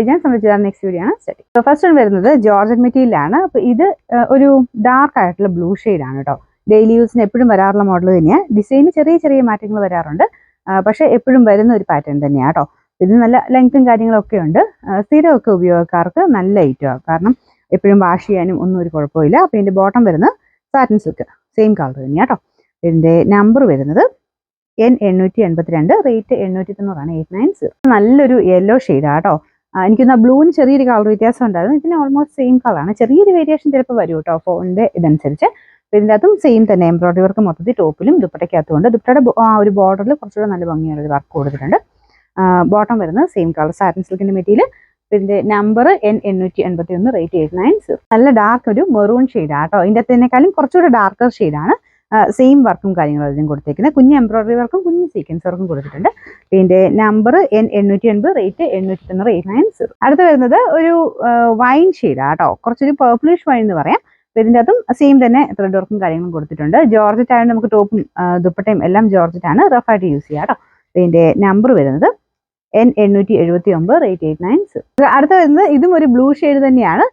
ഞാൻ സംബന്ധിച്ച next video ആണ് സ്റ്റഡി. ഫസ്റ്റ് വൺ വരുന്നത് ജോർജറ്റ് മെറ്റീരിയലാണ്. അപ്പോൾ ഇത് ഒരു ഡാർക്ക് ആയിട്ടുള്ള ബ്ലൂ ആണ് കേട്ടോ. ഡെയിലി യൂസിന് എപ്പോഴും വരാറുള്ള മോഡൽ തന്നെയാണ്. ഡിസൈന് ചെറിയ ചെറിയ മാറ്റങ്ങൾ വരാറുണ്ട്, പക്ഷേ എപ്പോഴും വരുന്ന ഒരു പാറ്റേൺ തന്നെയാണ് കേട്ടോ. ഇത് നല്ല ലെങ്ത്തും കാര്യങ്ങളൊക്കെ ഉണ്ട്. സ്ഥിരമൊക്കെ ഉപയോഗക്കാർക്ക് നല്ല ഐറ്റമാണ്, കാരണം എപ്പോഴും വാഷ് ചെയ്യാനും ഒന്നും ഒരു കുഴപ്പമില്ല. അപ്പോൾ ഇതിൻ്റെ ബോട്ടം വരുന്നത് സാറ്റിൻ സിൽക്ക്, സെയിം കളർ തന്നെയാണ് കേട്ടോ. ഇതിൻ്റെ നമ്പർ വരുന്നത് N882, റേറ്റ് 890, 890. നല്ലൊരു യെല്ലോ ഷെയ്ഡാണ് കേട്ടോ. എനിക്കൊന്ന് ബ്ലൂവിന് ചെറിയൊരു കളർ വ്യത്യാസം ഉണ്ടായിരുന്നു. ഇതിന് ഓൾമോസ്റ്റ് സെയിം കളറാണ്, ചെറിയൊരു വേരിയേഷൻ ചിലപ്പോൾ വരും കേട്ടോ ഫോണിൻ്റെ ഇതനുസരിച്ച്. ഇതിൻ്റെ അതും സെയിം തന്നെ എംബ്രോയിഡറി വർക്ക് മൊത്തത്തിൽ ടോപ്പിലും ദുപ്പട്ടയ്ക്കകത്തുകൊണ്ട്. ദുപ്പട്ടയുടെ ഒരു ബോർഡറിൽ കുറച്ചുകൂടെ നല്ല ഭംഗിയുള്ള ഒരു വർക്ക് കൊടുത്തിട്ടുണ്ട്. ബോട്ടം വരുന്നത് സെയിം കളർ സാറ്റിൻ സിൽക്കിൻ്റെ മെറ്റീരിയൽ. ഇതിൻ്റെ നമ്പർ N881, റേറ്റ് 890. നല്ല ഡാർക്ക് ഒരു മെറൂൺ ഷെയ്ഡാണ് കേട്ടോ. ഇതിൻ്റെ അകത്തേക്കാളും കുറച്ചുകൂടെ ഡാർക്കർ ഷെയ്ഡാണ്. സെയിം വർക്കും കാര്യങ്ങളും അതിലും കൊടുത്തേക്കുന്നത്. കുഞ്ഞ് എംബ്രോയിഡറി വർക്കും കുഞ്ഞ് സീക്വൻസ് വർക്കും കൊടുത്തിട്ടുണ്ട്. ഇതിൻ്റെ നമ്പർ N880, റേറ്റ് 890, 890. അടുത്ത് വരുന്നത് ഒരു വൈൻ ഷെയ്ഡാണ് കേട്ടോ. കുറച്ചൊരു പേർപ്പിളിഷ് വൈൻ എന്ന് പറയാം. ഇതിൻ്റെ അതും സെയിം തന്നെ ത്രെഡ് വർക്കും കാര്യങ്ങളും കൊടുത്തിട്ടുണ്ട്. ജോർജറ്റ് ആയതുകൊണ്ട് നമുക്ക് ടോപ്പും ദുപ്പട്ടയും എല്ലാം ജോർജറ്റ് ആണ്, റഫായിട്ട് യൂസ് ചെയ്യാം കേട്ടോ. ഇതിൻ്റെ നമ്പർ വരുന്നത് N879, റേറ്റ് 890. അടുത്ത വരുന്നത് ഇതും ഒരു ബ്ലൂ ഷെയ്ഡ് തന്നെയാണ്.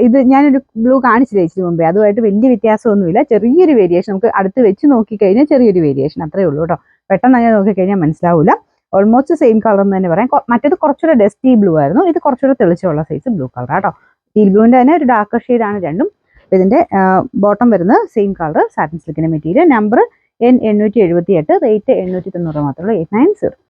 ഇത് ഞാനൊരു ബ്ലൂ കാണിച്ചില്ല ഇച്ചിരി മുമ്പേ, അതുമായിട്ട് വലിയ വ്യത്യാസമൊന്നുമില്ല. ചെറിയൊരു വേരിയേഷൻ, നമുക്ക് അടുത്ത് വെച്ച് നോക്കിക്കഴിഞ്ഞാൽ ചെറിയൊരു വേരിയേഷൻ അത്രേ ഉള്ളൂ കേട്ടോ. പെട്ടെന്ന് അങ്ങനെ നോക്കിക്കഴിഞ്ഞാൽ മനസ്സിലാവില്ല. ഓൾമോസ്റ്റ് സെയിം കളർ എന്ന് തന്നെ പറയാം. മറ്റേത് കുറച്ചുകൂടെ ഡസ്റ്റി ബ്ലൂ ആയിരുന്നു, ഇത് കുറച്ചുകൂടെ തെളിച്ചുള്ള സൈസ് ബ്ലൂ കളർ കേട്ടോ. ടീൽ ബ്ലൂവിൻ്റെ തന്നെ ഒരു ഡാർക്കർ ഷെയ്ഡാണ് രണ്ടും. ഇതിൻ്റെ ബോട്ടം വരുന്നത് സെയിം കളർ സാറ്റിൻ സിൽക്കിൻ്റെ മെറ്റീരിയൽ. നമ്പർ N878, റേറ്റ് 890 മാത്രമേ ഉള്ളൂ, 890.